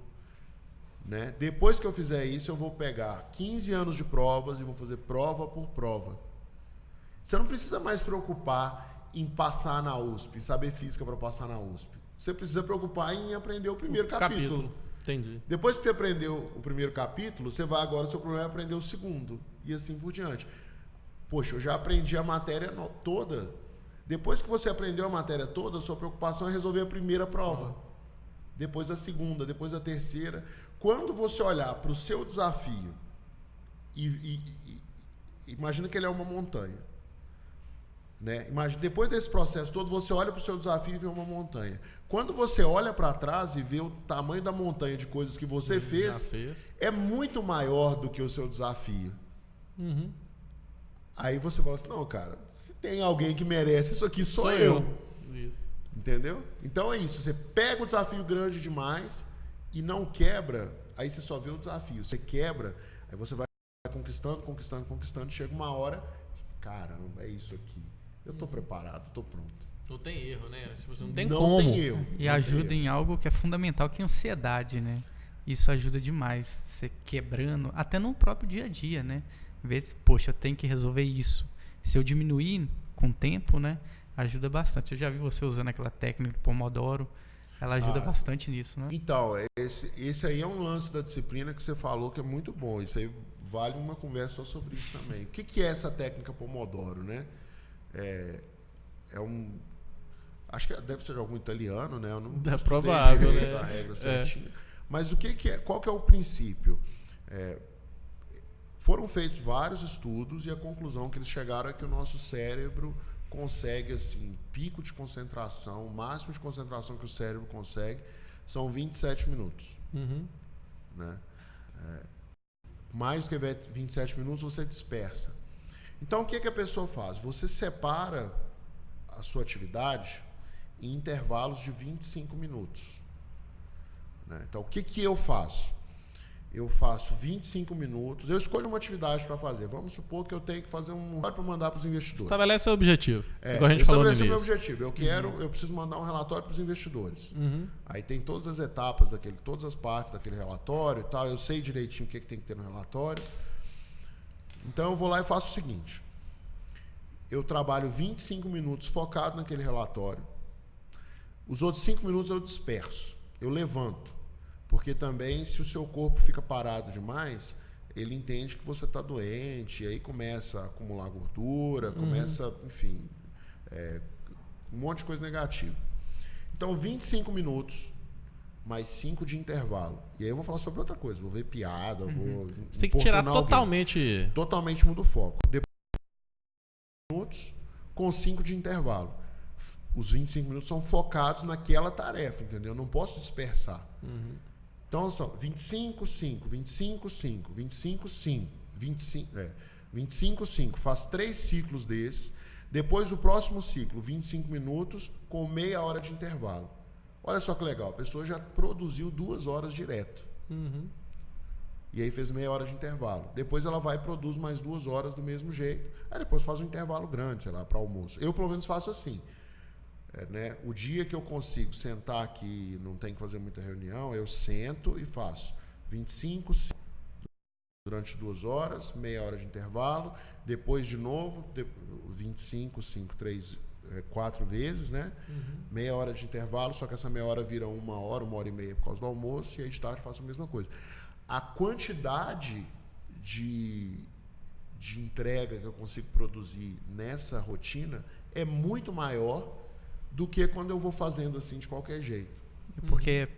né? Depois que eu fizer isso, eu vou pegar 15 anos de provas e vou fazer prova por prova. Você não precisa mais se preocupar em passar na USP, saber física para passar na USP. Você precisa preocupar em aprender o primeiro capítulo. Entendi. Depois que você aprendeu o primeiro capítulo, você vai agora, o seu problema é aprender o segundo. E assim por diante. Poxa, eu já aprendi a matéria toda. Depois que você aprendeu a matéria toda, a sua preocupação é resolver a primeira prova. Depois a segunda, depois a terceira. Quando você olhar para o seu desafio, imagina que ele é uma montanha. Né? Imagina, depois desse processo todo, você olha para o seu desafio e vê uma montanha. Quando você olha para trás e vê o tamanho da montanha de coisas que você fez, é muito maior do que o seu desafio. Uhum. Aí você fala assim, não, cara, se tem alguém que merece isso aqui, sou eu. Isso. Entendeu? Então é isso, você pega o desafio grande demais e não quebra, aí você só vê o desafio. Você quebra, aí você vai conquistando, chega uma hora, caramba, é isso aqui. Eu tô preparado, tô pronto. Não tem erro, né? Tipo, não tem não como. Tem erro. E ajuda em algo que é fundamental, que é a ansiedade, né? Isso ajuda demais. Você quebrando, até no próprio dia a dia, né? Ver se, poxa, eu tenho que resolver isso. Se eu diminuir com o tempo, né? Ajuda bastante. Eu já vi você usando aquela técnica de Pomodoro. Ela ajuda bastante nisso, né? Então, esse aí é um lance da disciplina que você falou que é muito bom. Isso aí vale uma conversa só sobre isso também. O que é essa técnica Pomodoro, né? Acho que deve ser algum italiano, né? Eu não é provável, né? A regra certinha. Mas qual que é o princípio? Foram feitos vários estudos e a conclusão que eles chegaram é que o nosso cérebro consegue, assim, pico de concentração, o máximo de concentração que o cérebro consegue são 27 minutos. Uhum. Né? Mais do que 27 minutos você dispersa. Então, o que a pessoa faz? Você separa a sua atividade em intervalos de 25 minutos. Né? Então, o que eu faço? Eu faço 25 minutos, eu escolho uma atividade para fazer. Vamos supor que eu tenho que fazer um relatório para mandar para os investidores. Estabelece o objetivo. Igual a gente falou no início. Estabelecer o meu objetivo. Eu preciso mandar um relatório para os investidores. Aí tem todas as etapas, todas as partes daquele relatório e tal. Eu sei direitinho o que tem que ter no relatório. Então eu vou lá e faço o seguinte. Eu trabalho 25 minutos focado naquele relatório. Os outros 5 minutos eu disperso. Eu levanto. Porque também, se o seu corpo fica parado demais, ele entende que você está doente, e aí começa a acumular gordura, começa, enfim, um monte de coisa negativa. Então, 25 minutos, mais 5 de intervalo. E aí eu vou falar sobre outra coisa, vou ver piada, vou... Você tem que tirar totalmente... Totalmente muda o foco. Depois, minutos com 5 de intervalo. Os 25 minutos são focados naquela tarefa, entendeu? Eu não posso dispersar. Então, são 25, 5, 25, 5, 25, 5, 25, 5. Faz 3 ciclos desses. Depois, o próximo ciclo, 25 minutos com meia hora de intervalo. Olha só que legal. A pessoa já produziu 2 horas direto. E aí fez meia hora de intervalo. Depois ela vai e produz mais 2 horas do mesmo jeito. Aí depois faz um intervalo grande, sei lá, para almoço. Eu, pelo menos, faço assim. Né? O dia que eu consigo sentar aqui, não tem que fazer muita reunião, eu sento e faço 25 durante 2 horas, meia hora de intervalo, depois de novo 25, 5, 3, 4 vezes, né? Meia hora de intervalo, só que essa meia hora vira 1 hora, 1h30 por causa do almoço, e aí de tarde faço a mesma coisa. A quantidade de entrega que eu consigo produzir nessa rotina é muito maior do que quando eu vou fazendo assim de qualquer jeito. Porque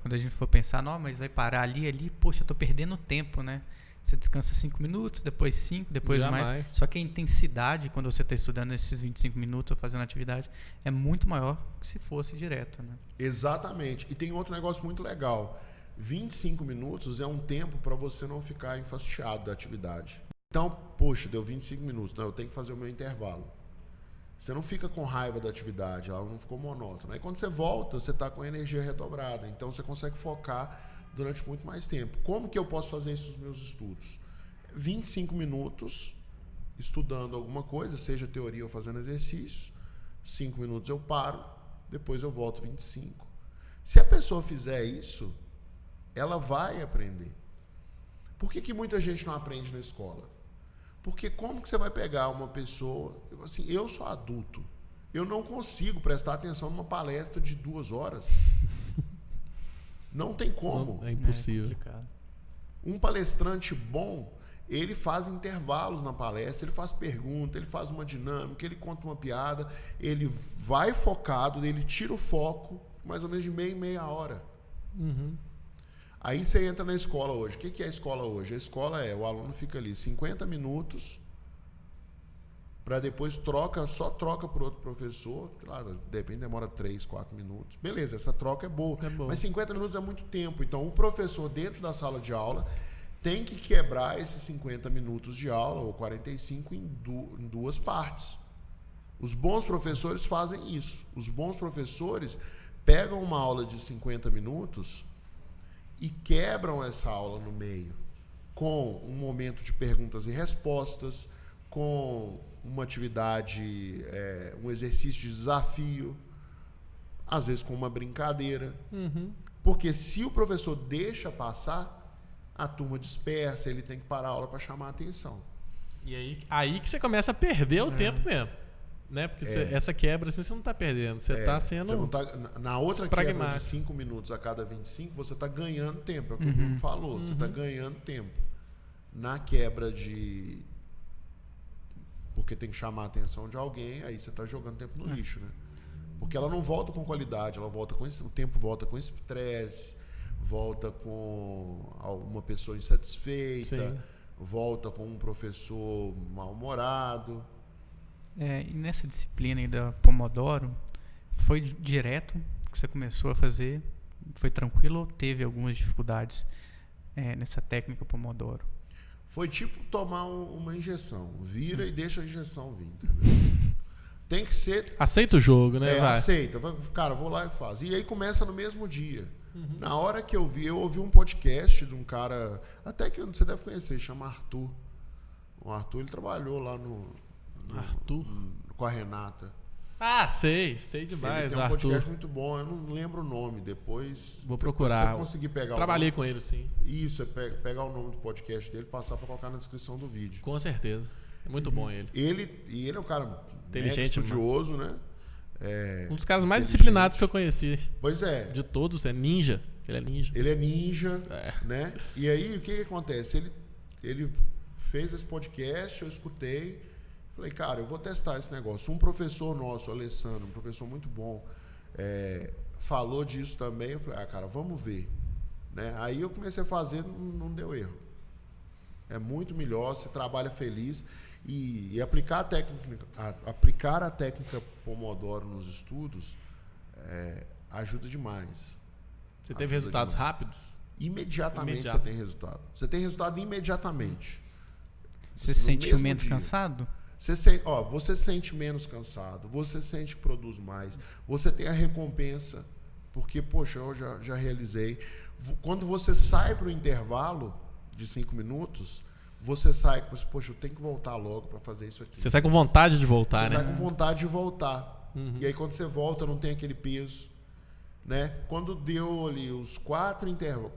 quando a gente for pensar, não, mas vai parar ali, poxa, eu tô perdendo tempo, né? Você descansa 5 minutos, depois 5, depois mais. Só que a intensidade, quando você está estudando esses 25 minutos ou fazendo atividade, é muito maior que se fosse direto, né? Exatamente. E tem outro negócio muito legal. 25 minutos é um tempo para você não ficar enfastiado da atividade. Então, poxa, deu 25 minutos, então eu tenho que fazer o meu intervalo. Você não fica com raiva da atividade, ela não ficou monótona. Aí quando você volta, você está com a energia redobrada. Então você consegue focar durante muito mais tempo. Como que eu posso fazer isso nos meus estudos? 25 minutos estudando alguma coisa, seja teoria ou fazendo exercícios. 5 minutos eu paro, depois eu volto 25. Se a pessoa fizer isso, ela vai aprender. Por que muita gente não aprende na escola? Porque como que você vai pegar uma pessoa... Assim, eu sou adulto. Eu não consigo prestar atenção numa palestra de 2 horas. Não tem como. É impossível. Um palestrante bom, ele faz intervalos na palestra, ele faz pergunta, ele faz uma dinâmica, ele conta uma piada, ele vai focado, ele tira o foco mais ou menos de meia hora. Aí você entra na escola hoje. O que é a escola hoje? A escola o aluno fica ali 50 minutos para depois só troca por outro professor. Claro, depende, demora 3, 4 minutos. Beleza, essa troca é boa. Mas 50 minutos é muito tempo. Então, o professor dentro da sala de aula tem que quebrar esses 50 minutos de aula, ou 45, em 2 partes. Os bons professores fazem isso. Os bons professores pegam uma aula de 50 minutos... e quebram essa aula no meio, com um momento de perguntas e respostas, com uma atividade, um exercício de desafio, às vezes com uma brincadeira. Porque se o professor deixa passar, a turma dispersa, ele tem que parar a aula para chamar a atenção. E aí que você começa a perder o tempo mesmo. Né? Porque essa quebra assim, você não está perdendo, você está sendo... Você não tá, na outra quebra de 5 minutos a cada 25, você está ganhando tempo, é o que o Bruno falou, você está ganhando tempo. Na quebra de... Porque tem que chamar a atenção de alguém, aí você está jogando tempo no lixo, né? Porque ela não volta com qualidade, ela volta com o tempo volta com estresse, volta com uma pessoa insatisfeita, volta com um professor mal-humorado. E nessa disciplina aí da Pomodoro, foi direto que você começou a fazer? Foi tranquilo ou teve algumas dificuldades nessa técnica Pomodoro? Foi tipo tomar uma injeção. Vira e deixa a injeção vir, entendeu? Tem que ser... Aceita o jogo, né? Vai. Aceita. Cara, vou lá e faço. E aí começa no mesmo dia. Na hora que eu ouvi um podcast de um cara, até que você deve conhecer, chama Arthur. O Arthur, ele trabalhou lá com a Renata. Ah, sei demais. Ele tem um Arthur. podcast muito bom, eu não lembro o nome, depois... Vou procurar. Se eu conseguir pegar Trabalhei com ele, sim. Isso, pegar o nome do podcast dele e passar para colocar na descrição do vídeo. Com certeza. É muito bom ele. Ele é um cara inteligente, estudioso, né? Um dos caras mais disciplinados que eu conheci. Pois é. De todos, é ninja. Ele é ninja. Ele é ninja, né? E aí, o que acontece? Ele fez esse podcast, eu escutei. Falei, cara, eu vou testar esse negócio. Um professor nosso, Alessandro, um professor muito bom, falou disso também. Eu falei, cara, vamos ver. Né? Aí eu comecei a fazer, não deu erro. É muito melhor, você trabalha feliz. E aplicar a técnica Pomodoro nos estudos ajuda demais. Você teve resultados rápidos? Imediatamente você tem resultado. Você tem resultado imediatamente. Você se sente menos cansado? Você sente menos cansado, você sente que produz mais, você tem a recompensa, porque, poxa, eu já realizei. Quando você sai para o intervalo de 5 minutos, você sai com, poxa, eu tenho que voltar logo para fazer isso aqui. Você sai com vontade de voltar, Você né? sai com vontade de voltar. E aí, quando você volta, não tem aquele peso. Né? Quando deu ali os 4 intervalos,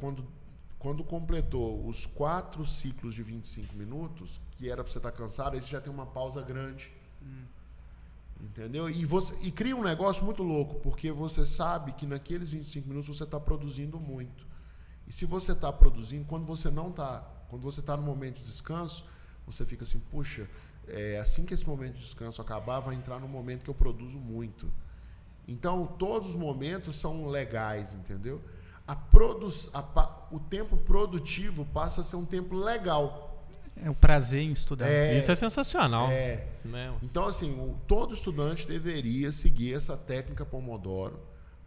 quando completou os 4 ciclos de 25 minutos, que era para você estar cansado, aí você já tem uma pausa grande. Entendeu? E cria um negócio muito louco, porque você sabe que naqueles 25 minutos você está produzindo muito. E se você está produzindo, quando você está no momento de descanso, você fica assim, puxa, assim que esse momento de descanso acabar, vai entrar no momento que eu produzo muito. Então, todos os momentos são legais, entendeu? O tempo produtivo passa a ser um tempo legal. É o prazer em estudar. Isso é sensacional. Né? Então, assim, todo estudante deveria seguir essa técnica Pomodoro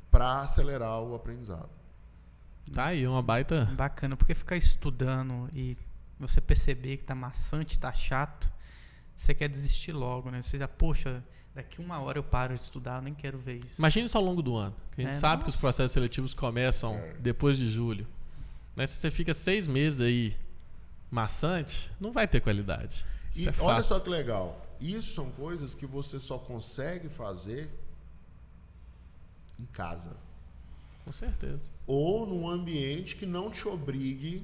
para acelerar o aprendizado. Tá aí, uma baita... Bacana, porque ficar estudando e você perceber que tá maçante, tá chato, você quer desistir logo, né? Você já, poxa, daqui 1 hora eu paro de estudar, eu nem quero ver isso. Imagina isso ao longo do ano. A gente sabe que os processos seletivos começam depois de julho. Mas se você fica 6 meses aí maçante, não vai ter qualidade. E olha só que legal. Isso são coisas que você só consegue fazer em casa. Com certeza. Ou num ambiente que não te obrigue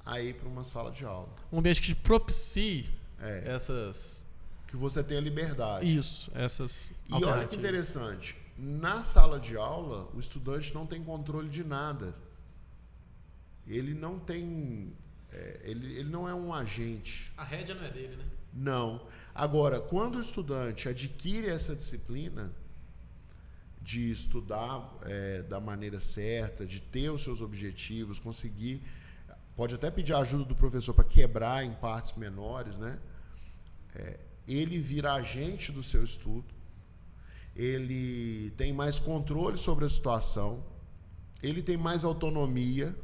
a ir para uma sala de aula. Um ambiente que te propicie essas... Que você tenha liberdade. Isso, essas E olha que interessante. Na sala de aula, o estudante não tem controle de nada. Ele não tem... ele não é um agente. A rédea não é dele, né? Não. Agora, quando o estudante adquire essa disciplina de estudar da maneira certa, de ter os seus objetivos, conseguir... Pode até pedir a ajuda do professor para quebrar em partes menores, né? Ele vira agente do seu estudo, ele tem mais controle sobre a situação, ele tem mais autonomia,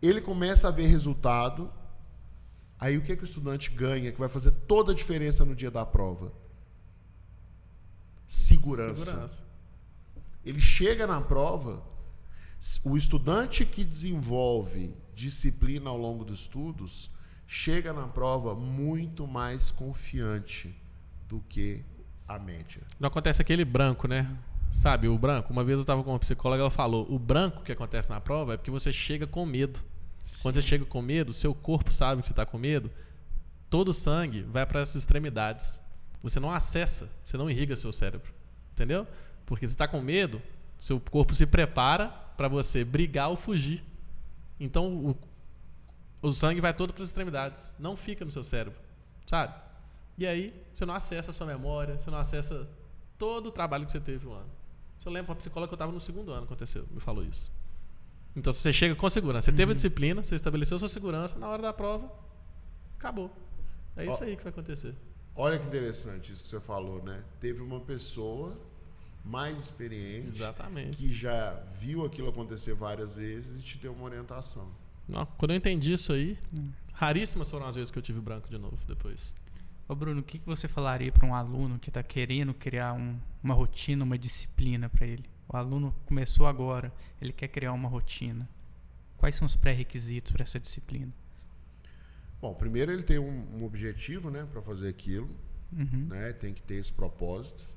ele começa a ver resultado. Aí o que o estudante ganha, que vai fazer toda a diferença no dia da prova? Segurança. Ele chega na prova, o estudante que desenvolve disciplina ao longo dos estudos chega na prova muito mais confiante do que a média. Não acontece aquele branco, né? Sabe, o branco. Uma vez eu estava com uma psicóloga, ela falou, o branco que acontece na prova é porque você chega com medo. Quando você chega com medo, seu corpo sabe que você está com medo, todo o sangue vai para as extremidades. Você não acessa, você não irriga seu cérebro. Entendeu? Porque você está com medo, seu corpo se prepara para você brigar ou fugir. Então, o sangue vai todo para as extremidades, não fica no seu cérebro, sabe? E aí, você não acessa a sua memória, você não acessa todo o trabalho que você teve no ano. Eu lembro de uma psicóloga que eu estava no 2º ano, aconteceu, me falou isso. Então, você chega com segurança, você teve a disciplina, você estabeleceu a sua segurança, na hora da prova, acabou. É isso aí que vai acontecer. Olha que interessante isso que você falou, né? Teve uma pessoa mais experiente, exatamente, que já viu aquilo acontecer várias vezes e te deu uma orientação. Não, quando eu entendi isso aí, raríssimas foram as vezes que eu tive branco de novo depois. Ô Bruno, o que você falaria para um aluno que está querendo criar uma rotina, uma disciplina para ele? O aluno começou agora, ele quer criar uma rotina. Quais são os pré-requisitos para essa disciplina? Bom, primeiro ele tem um objetivo, né, para fazer aquilo, né? Tem que ter esse propósito,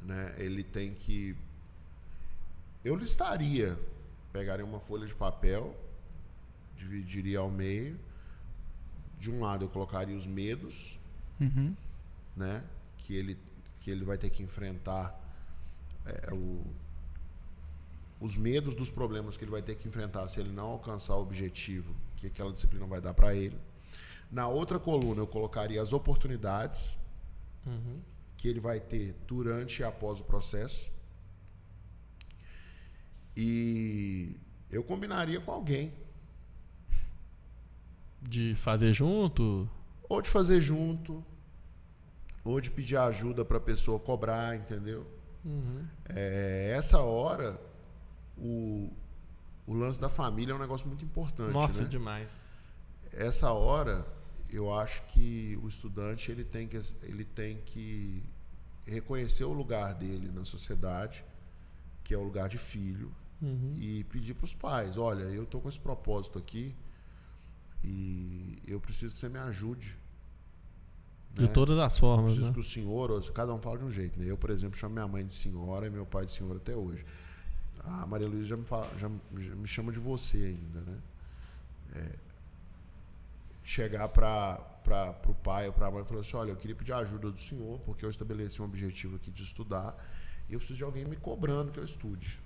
né? Ele tem que... Eu listaria, pegaria uma folha de papel, dividiria ao meio. De um lado eu colocaria os medos, né? Que ele vai ter que enfrentar os medos dos problemas que ele vai ter que enfrentar se ele não alcançar o objetivo que aquela disciplina vai dar para ele. Na outra coluna eu colocaria as oportunidades que ele vai ter durante e após o processo. E eu combinaria com alguém. De fazer junto? Ou de fazer junto, ou de pedir ajuda para a pessoa cobrar, entendeu? Essa hora, o lance da família é um negócio muito importante. Nossa, né? demais. Essa hora, eu acho que o estudante ele tem que reconhecer o lugar dele na sociedade, que é o lugar de filho, e pedir para os pais, olha, eu estou com esse propósito aqui, e eu preciso que você me ajude. De todas as formas. Preciso né? que o senhor, cada um fala de um jeito. Né? Eu, por exemplo, chamo minha mãe de senhora e meu pai de senhor até hoje. A Maria Luísa já me chama de você ainda. Né? Chegar para o pai ou para a mãe e falar assim: olha, eu queria pedir ajuda do senhor, porque eu estabeleci um objetivo aqui de estudar e eu preciso de alguém me cobrando que eu estude,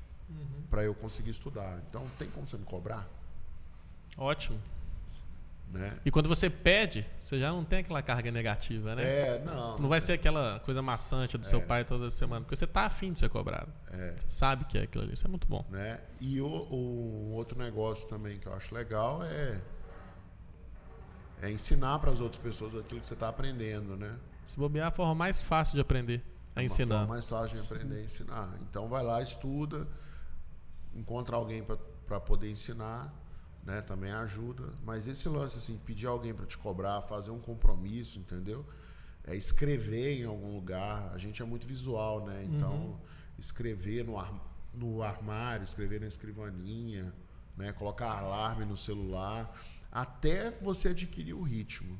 para eu conseguir estudar. Então, tem como você me cobrar? Ótimo. Né? E quando você pede, você já não tem aquela carga negativa, né? Não vai ser aquela coisa maçante do seu pai toda semana, porque você tá afim de ser cobrado. Você sabe que é aquilo ali. Isso é muito bom. Né? E o outro negócio também que eu acho legal é ensinar para as outras pessoas aquilo que você está aprendendo, né? Se bobear, a forma mais fácil de aprender é ensinar. A forma mais fácil de aprender é ensinar. Então vai lá, estuda, encontra alguém para poder ensinar. Né, também ajuda, mas esse lance assim, pedir alguém para te cobrar, fazer um compromisso, entendeu? Escrever em algum lugar, a gente é muito visual, né? Então escrever no armário, escrever na escrivaninha, né? Colocar alarme no celular, até você adquirir o ritmo,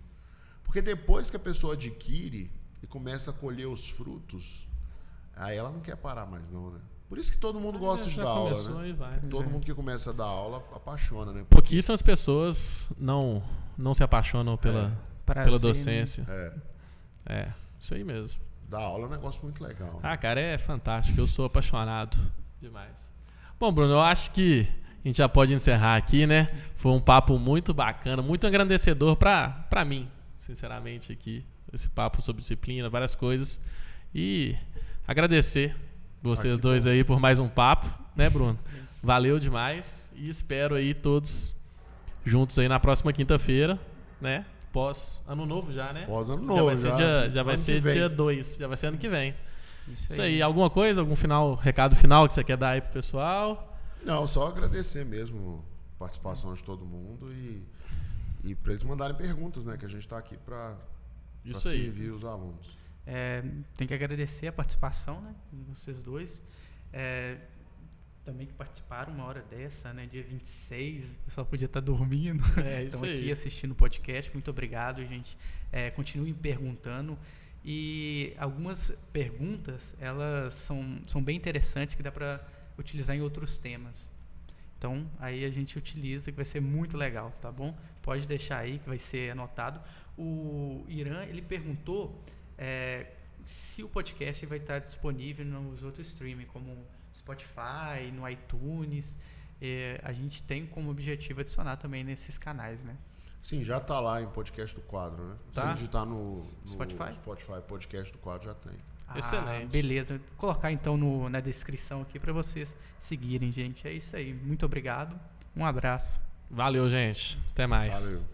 porque depois que a pessoa adquire e começa a colher os frutos, aí ela não quer parar mais não, né? Por isso que todo mundo gosta de dar aula, né? Todo mundo que começa a dar aula apaixona, né? Pouquíssimas pessoas não se apaixonam pela docência. Isso aí mesmo. Dar aula é um negócio muito legal. Ah, cara, é fantástico. Eu sou apaixonado demais. Bom, Bruno, eu acho que a gente já pode encerrar aqui, né? Foi um papo muito bacana, muito engrandecedor pra mim, sinceramente, aqui. Esse papo sobre disciplina, várias coisas. E agradecer vocês dois aí por mais um papo, né, Bruno? Valeu demais e espero aí todos juntos aí na próxima quinta-feira, né? Pós ano novo já, né? Pós ano novo, já vai ser dia 2, já vai ser ano que vem. Isso aí. Alguma coisa, algum recado final que você quer dar aí pro pessoal? Não, só agradecer mesmo a participação de todo mundo e para eles mandarem perguntas, né? Que a gente tá aqui para servir os alunos. Tem que agradecer a participação, né, de vocês dois. Também que participaram uma hora dessa, né, dia 26, o pessoal podia estar dormindo. Estão aqui assistindo o podcast. Muito obrigado, gente. Continuem perguntando. E algumas perguntas, elas são bem interessantes, que dá para utilizar em outros temas. Então, aí a gente utiliza, que vai ser muito legal, tá bom? Pode deixar aí, que vai ser anotado. O Irã, ele perguntou se o podcast vai estar disponível nos outros streaming, como Spotify, no iTunes. A gente tem como objetivo adicionar também nesses canais, né? Sim, já está lá em Podcast do Quadro, né? Tá. Se digitar no Spotify, Podcast do Quadro já tem. Excelente. Beleza. Vou colocar então na descrição aqui para vocês seguirem, gente. É isso aí. Muito obrigado. Um abraço. Valeu, gente. Até mais. Valeu.